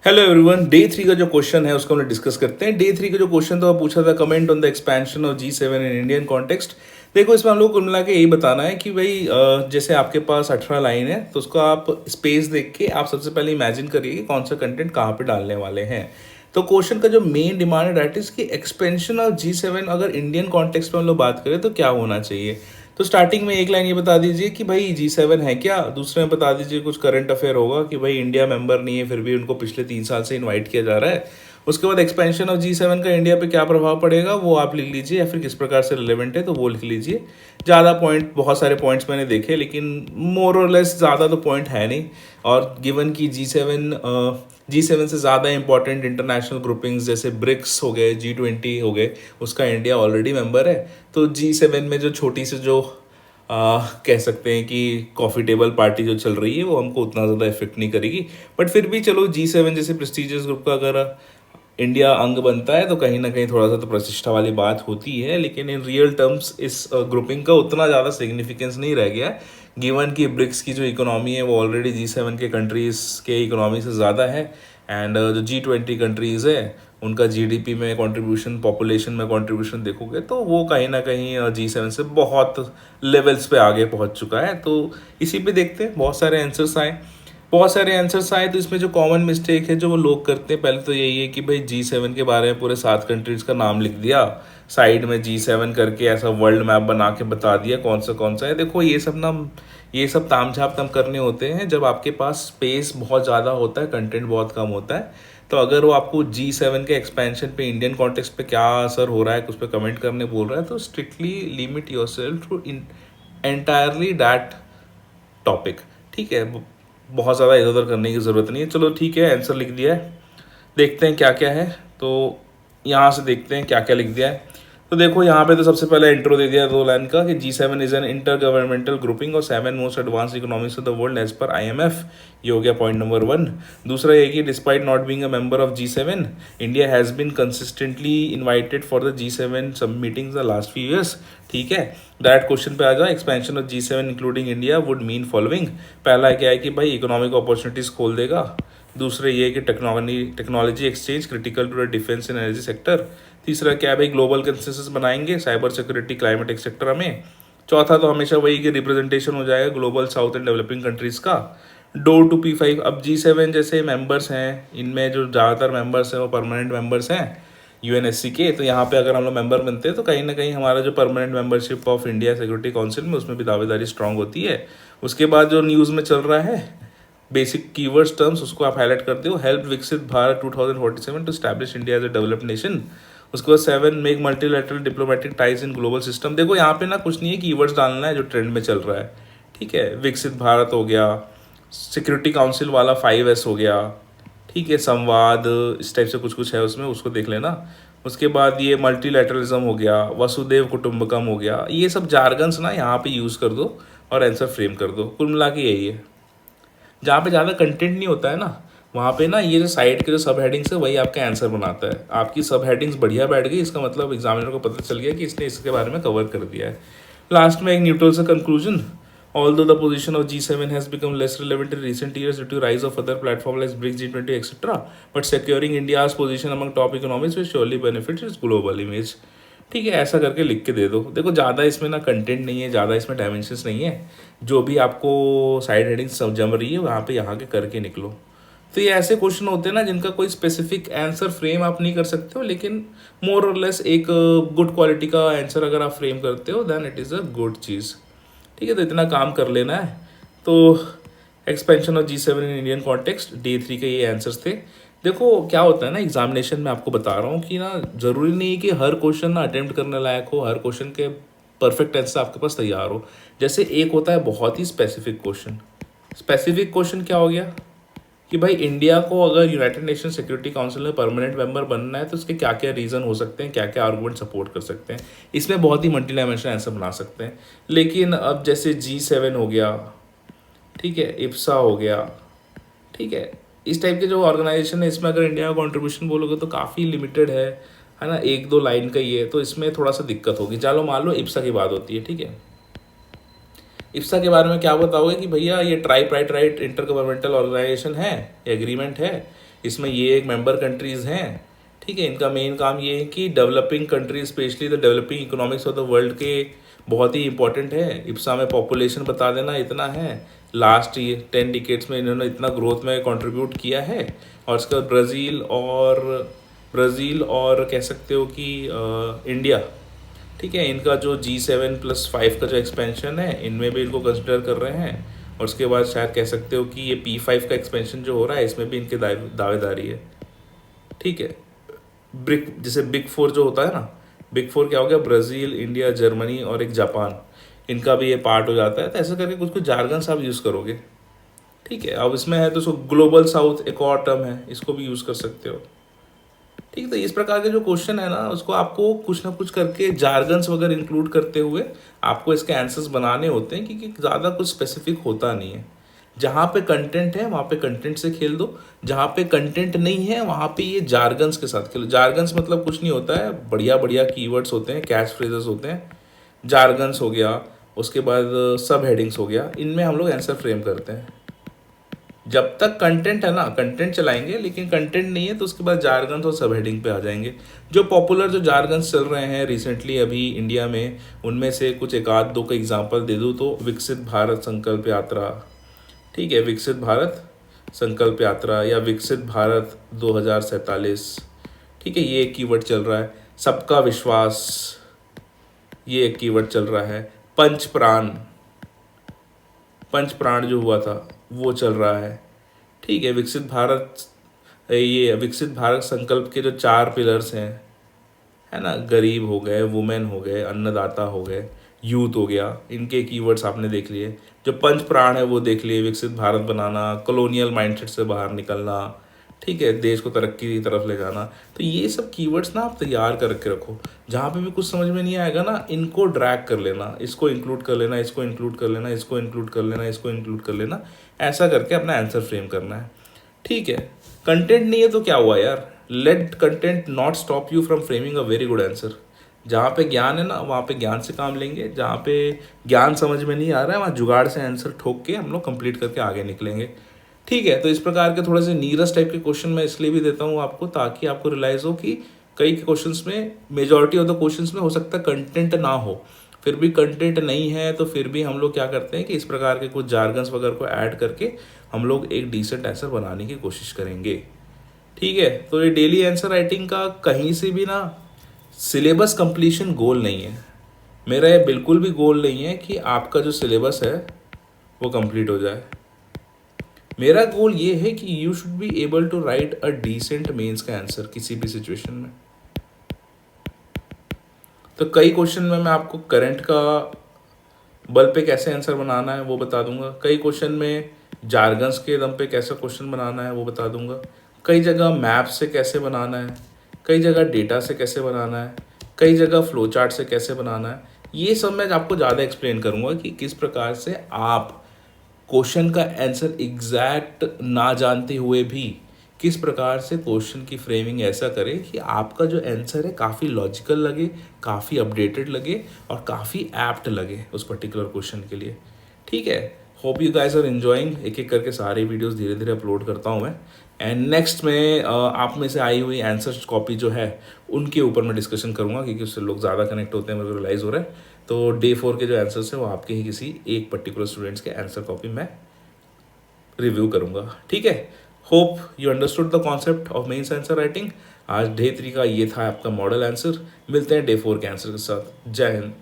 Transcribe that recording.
Hello everyone, day 3 का जो question है उसको हम डिस्कस करते हैं। डे 3 का जो क्वेश्चन था वो पूछा था comment on the expansion of G7 in Indian context. देखो, इसमें हम लोग कुल मिला के यही बताना है कि भाई जैसे आपके पास 18 लाइन है तो उसको आप स्पेस देख के आप सबसे पहले इमेजिन करिए कि कौन सा कंटेंट कहाँ पे डालने वाले हैं। तो क्वेश्चन का जो मेन डिमांड है दैट इज कि एक्सपेंशन ऑफ G7 अगर इंडियन कॉन्टेक्स्ट में हम लोग बात करें तो क्या होना चाहिए। तो स्टार्टिंग में एक लाइन ये बता दीजिए कि भाई G7 है क्या, दूसरे में बता दीजिए कुछ करंट अफेयर होगा कि भाई इंडिया मेंबर नहीं है फिर भी उनको पिछले 3 साल से इनवाइट किया जा रहा है। उसके बाद एक्सपेंशन ऑफ G7 का इंडिया पे क्या प्रभाव पड़ेगा वो आप लिख लीजिए, या फिर किस प्रकार से रिलेवेंट है तो वो लिख लीजिए। ज़्यादा पॉइंट, बहुत सारे पॉइंट्स मैंने देखे लेकिन मोर और लेस ज़्यादा तो पॉइंट है नहीं। और गिवन कि G7 से ज़्यादा इंपॉर्टेंट इंटरनेशनल ग्रुपिंग्स जैसे ब्रिक्स हो गए, G20 हो गए, उसका इंडिया ऑलरेडी मेंबर है। तो G7 में जो छोटी सी जो कह सकते हैं कि कॉफ़ी टेबल पार्टी जो चल रही है वो हमको उतना ज़्यादा इफेक्ट नहीं करेगी। बट फिर भी चलो, G7 जैसे प्रेस्टीजियस ग्रुप का अगर इंडिया अंग बनता है तो कहीं ना कहीं थोड़ा सा तो प्रतिष्ठा वाली बात होती है, लेकिन इन रियल टर्म्स इस ग्रुपिंग का उतना ज़्यादा सिग्निफिकेंस नहीं रह गया। गिवन कि ब्रिक्स की जो इकोनॉमी है वो ऑलरेडी G7 के कंट्रीज़ के इकोनॉमी से ज़्यादा है। एंड जो G20 कंट्रीज़ है उनका जीडीपी में कंट्रीब्यूशन, पॉपुलेशन में कंट्रीब्यूशन देखोगे तो वो कहीं ना कहीं G7 से बहुत लेवल्स पे आगे पहुंच चुका है। तो इसी पे देखते हैं, बहुत सारे आंसर्स आए तो इसमें जो कॉमन मिस्टेक है जो वो लोग करते हैं, पहले तो यही है कि भाई G7 के बारे में पूरे 7 कंट्रीज का नाम लिख दिया, साइड में G7 करके ऐसा वर्ल्ड मैप बना के बता दिया कौन सा है। देखो, ये सब तामझाम तम करने होते हैं जब आपके पास स्पेस बहुत ज़्यादा होता है, कंटेंट बहुत कम होता है। तो अगर वो आपको G7 के एक्सपेंशन पे इंडियन कॉन्टेक्स्ट पे क्या असर हो रहा है उस पर कमेंट करने बोल रहा है तो strictly limit yourself to entirely that topic. ठीक है, बहुत ज़्यादा इधर उधर करने की ज़रूरत नहीं है। चलो ठीक है, आंसर लिख दिया है, देखते हैं क्या क्या है। तो यहाँ से देखते हैं क्या क्या लिख दिया है। तो देखो, यहाँ पे तो सबसे पहले इंट्रो दे दिया 2 लाइन का कि G7 is an intergovernmental grouping और 7 most advance economies of the world as per IMF। ये हो गया पॉइंट नंबर 1। दूसरा ये कि despite not being a member of G7, India has been consistently invited for the G7 सब meetings the last few years. ठीक है, direct question पे आ जाओ। Expansion of G7 including India would mean following. पहला क्या है कि भाई इकोनॉमिक अपॉर्चुनिटीज़ खोल देगा। दूसरे ये कि technology exchange critical to the defence and energy sector. तीसरा क्या है भाई, ग्लोबल कंसेंसस बनाएंगे साइबर सिक्योरिटी, क्लाइमेट एक्सेट्रा में। चौथा तो हमेशा वही कि रिप्रेजेंटेशन हो जाएगा global south and developing countries का। Door to P5। अब G7 जैसे मेंबर्स हैं, इनमें जो ज़्यादातर मेंबर्स हैं वो परमानेंट मेंबर्स हैं UNSC के। तो यहाँ पे अगर हम लोग मेंबर बनते हैं तो कहीं ना कहीं हमारा जो permanent membership of India security council में उसमें भी दावेदारी स्ट्रांग होती है। उसके बाद जो न्यूज़ में चल रहा है बेसिक कीवर्ड्स टर्म्स उसको आप हाईलाइट करते हो। Help Viksit Bharat 2047 to establish India as a developed nation. उसके बाद 7 make multilateral diplomatic ties in global system. देखो, यहाँ पे ना कुछ नहीं है, कीवर्ड्स डालना है जो ट्रेंड में चल रहा है। ठीक है, विकसित भारत हो गया, सिक्योरिटी काउंसिल वाला 5S हो गया। ठीक है, संवाद, इस टाइप से कुछ कुछ है उसमें, उसको देख लेना। उसके बाद ये मल्टीलैटरलिज्म हो गया, वसुदेव कुटुंबकम हो गया। ये सब जार्गन्स ना यहाँ पे यूज़ कर दो और आंसर फ्रेम कर दो। कुल मिला के यही है। जहाँ पे ज़्यादा कंटेंट नहीं होता है ना, वहाँ पे ना ये जो साइड के जो सब हेडिंग्स है वही आपका आंसर बनाता है। आपकी सब हेडिंग्स बढ़िया बैठ गई, इसका मतलब एग्जामिनर को पता चल गया कि इसने इसके बारे में कवर कर दिया है। लास्ट में एक न्यूट्रल सा conclusion. Although the position of G7 has become less relevant in recent years due to rise of other platforms like BRICS, G20, etc., but securing India's position among top economies will surely benefit its global image। ठीक है, ऐसा करके लिख के दे दो। देखो, ज़्यादा इसमें ना कंटेंट नहीं है, ज़्यादा इसमें डायमेंशंस नहीं है। जो भी आपको साइड हेडिंग सब जम रही है वहाँ पे यहाँ के करके निकलो। तो ये ऐसे क्वेश्चन होते हैं ना जिनका कोई स्पेसिफिक आंसर फ्रेम आप नहीं कर सकते हो, लेकिन मोर और लेस एक गुड क्वालिटी का आंसर अगर आप फ्रेम करते हो then it is a good चीज़। ठीक है, तो इतना काम कर लेना है। तो expansion of G7 in Indian context, day 3 के ये आंसर्स थे। देखो क्या होता है ना, एग्जामिनेशन में आपको बता रहा हूँ कि ना ज़रूरी नहीं है कि हर क्वेश्चन ना अटेम्प्ट करने लायक हो, हर क्वेश्चन के परफेक्ट आंसर आपके पास तैयार हो। जैसे एक होता है बहुत ही स्पेसिफिक क्वेश्चन। स्पेसिफिक क्वेश्चन क्या हो गया कि भाई इंडिया को अगर यूनाइटेड नेशन सिक्योरिटी काउंसिल में परमानेंट मेंबर बनना है तो उसके क्या क्या रीज़न हो सकते हैं, क्या क्या आर्गूमेंट सपोर्ट कर सकते हैं। इसमें बहुत ही मल्टी डायमेंशनल आंसर बना सकते हैं। लेकिन अब जैसे G7 हो गया, ठीक है, IPSA हो गया, ठीक है, इस टाइप के जो ऑर्गेनाइजेशन है इसमें अगर इंडिया का कॉन्ट्रीब्यूशन बोलोगे तो काफ़ी लिमिटेड है ना, 1-2 लाइन का ही है। तो इसमें थोड़ा सा दिक्कत होगी। चलो मान लो IPSA की बात होती है, ठीक है, इफ्सा के बारे में क्या बताओगे कि भैया ये ट्राइपार्टाइट इंटर गवर्नमेंटल ऑर्गेनाइजेशन है, एग्रीमेंट है, इसमें ये एक मेंबर कंट्रीज़ हैं, ठीक है। इनका मेन काम ये है कि developing countries specially the developing economics of the world के बहुत ही इंपॉर्टेंट है। इप्सा में पॉपुलेशन बता देना इतना है, लास्ट ये 10 डिकेड्स में इन्होंने इतना ग्रोथ में कंट्रीब्यूट किया है। और इसका ब्राज़ील और कह सकते हो कि इंडिया, ठीक है, इनका जो G7+5 का जो एक्सपेंशन है इनमें भी इनको कंसिडर कर रहे हैं। और उसके बाद शायद कह सकते हो कि ये P5 का एक्सपेंशन जो हो रहा है इसमें भी इनके दावेदारी है, ठीक है। जैसे बिग फोर जो होता है ना, बिग फोर क्या हो गया, ब्राज़ील, इंडिया, जर्मनी और एक जापान, इनका भी ये पार्ट हो जाता है। तो ऐसा करके कुछ कुछ जार्गन्स आप यूज़ करोगे, ठीक है। अब इसमें है तो सो ग्लोबल साउथ एक और टर्म है, इसको भी यूज़ कर सकते हो, ठीक है। तो इस प्रकार के जो क्वेश्चन है ना उसको आपको कुछ ना कुछ करके जार्गन्स वगैरह इंक्लूड करते हुए आपको इसके आंसर्स बनाने होते हैं, क्योंकि ज़्यादा कुछ स्पेसिफिक होता नहीं है। जहाँ पे कंटेंट है वहाँ पे कंटेंट से खेल दो, जहाँ पे कंटेंट नहीं है वहाँ पे ये जार्गन्स के साथ खेलो। जार्गन्स मतलब कुछ नहीं होता है, बढ़िया बढ़िया कीवर्ड्स होते हैं, कैच फ्रेजेस होते हैं। जार्गन्स हो गया, उसके बाद सब हेडिंग्स हो गया, इनमें हम लोग आंसर फ्रेम करते हैं। जब तक कंटेंट है ना कंटेंट चलाएंगे, लेकिन कंटेंट नहीं है तो उसके बाद जार्गन्स और सब हेडिंग पे आ जाएंगे। जो पॉपुलर जो जार्गन्स चल रहे हैं रिसेंटली अभी इंडिया में, उनमें से कुछ एक आध दो का एग्जांपल दे दूँ तो विकसित भारत संकल्प यात्रा, ठीक है, विकसित भारत संकल्प यात्रा या विकसित भारत 2047, ठीक है, ये एक कीवर्ड चल रहा है। सबका विश्वास, ये एक कीवर्ड चल रहा है। पंच प्राण, पंच प्राण जो हुआ था वो चल रहा है, ठीक है। विकसित भारत, ये विकसित भारत संकल्प के जो 4 पिलर्स हैं, है ना, गरीब हो गए, वुमेन हो गए, अन्नदाता हो गए, यूथ हो गया, इनके कीवर्ड्स आपने देख लिए। जो पंच प्राण है वो देख लिए, विकसित भारत बनाना, कॉलोनियल माइंडसेट से बाहर निकलना, ठीक है, देश को तरक्की की तरफ ले जाना। तो ये सब कीवर्ड्स ना आप तैयार कर के रखो। जहाँ पे भी कुछ समझ में नहीं आएगा ना, इनको ड्रैग कर लेना, इसको इंक्लूड कर लेना, इसको इंक्लूड कर लेना, इसको इंक्लूड कर लेना, इसको इंक्लूड कर लेना, ऐसा करके अपना आंसर फ्रेम करना है, ठीक है। कंटेंट नहीं है तो क्या हुआ यार, let content not stop you from framing a very good answer. जहाँ पे ज्ञान है ना वहाँ पे ज्ञान से काम लेंगे, जहाँ पे ज्ञान समझ में नहीं आ रहा है वहाँ जुगाड़ से आंसर ठोक के हम लोग कंप्लीट करके आगे निकलेंगे, ठीक है। तो इस प्रकार के थोड़े से नीरस टाइप के क्वेश्चन मैं इसलिए भी देता हूँ आपको, ताकि आपको रियलाइज हो कि कई क्वेश्चंस में, मेजॉरिटी ऑफ द क्वेश्चंस में हो सकता है कंटेंट ना हो, फिर भी कंटेंट नहीं है तो फिर भी हम लोग क्या करते हैं कि इस प्रकार के कुछ जार्गन्स वगैरह को ऐड करके हम लोग एक डिसेंट आंसर बनाने की कोशिश करेंगे, ठीक है। तो ये डेली आंसर राइटिंग का कहीं से भी ना सिलेबस कंप्लीशन गोल नहीं है मेरा, ये बिल्कुल भी गोल नहीं है कि आपका जो सिलेबस है वो कंप्लीट हो जाए। मेरा गोल ये है कि you should be able to write a decent mains का आंसर किसी भी सिचुएशन में। तो कई क्वेश्चन में मैं आपको करंट का बल पे कैसे आंसर बनाना है वो बता दूंगा, कई क्वेश्चन में जार्गन्स के दम पे कैसा क्वेश्चन बनाना है वो बता दूंगा, कई जगह मैप से कैसे बनाना है, कई जगह डेटा से कैसे बनाना है, कई जगह फ्लो चार्ट से कैसे बनाना है। ये सब मैं आपको ज़्यादा एक्सप्लेन करूँगा कि किस प्रकार से आप क्वेश्चन का आंसर एग्जैक्ट ना जानते हुए भी किस प्रकार से क्वेश्चन की फ्रेमिंग ऐसा करें कि आपका जो आंसर है काफ़ी लॉजिकल लगे, काफ़ी अपडेटेड लगे और काफ़ी एप्ट लगे उस पर्टिकुलर क्वेश्चन के लिए, ठीक है। Hope you guys are enjoying. एक एक करके सारे वीडियोस धीरे धीरे अपलोड करता हूँ मैं, एंड नेक्स्ट में आप में से आई हुई आंसर कॉपी जो है उनके ऊपर मैं डिस्कशन करूँगा, क्योंकि उससे लोग ज़्यादा कनेक्ट होते हैं, मेरे को रियलाइज़ हो रहा है। तो डे 4 के जो आंसर्स हैं वो आपके ही किसी एक पर्टिकुलर स्टूडेंट्स के आंसर कॉपी मैं रिव्यू करूँगा, ठीक है। Hope you understood the concept of mains answer writing. आज डे 3 का ये था आपका मॉडल आंसर। मिलते हैं डे 4 के आंसर के साथ। जय हिंद।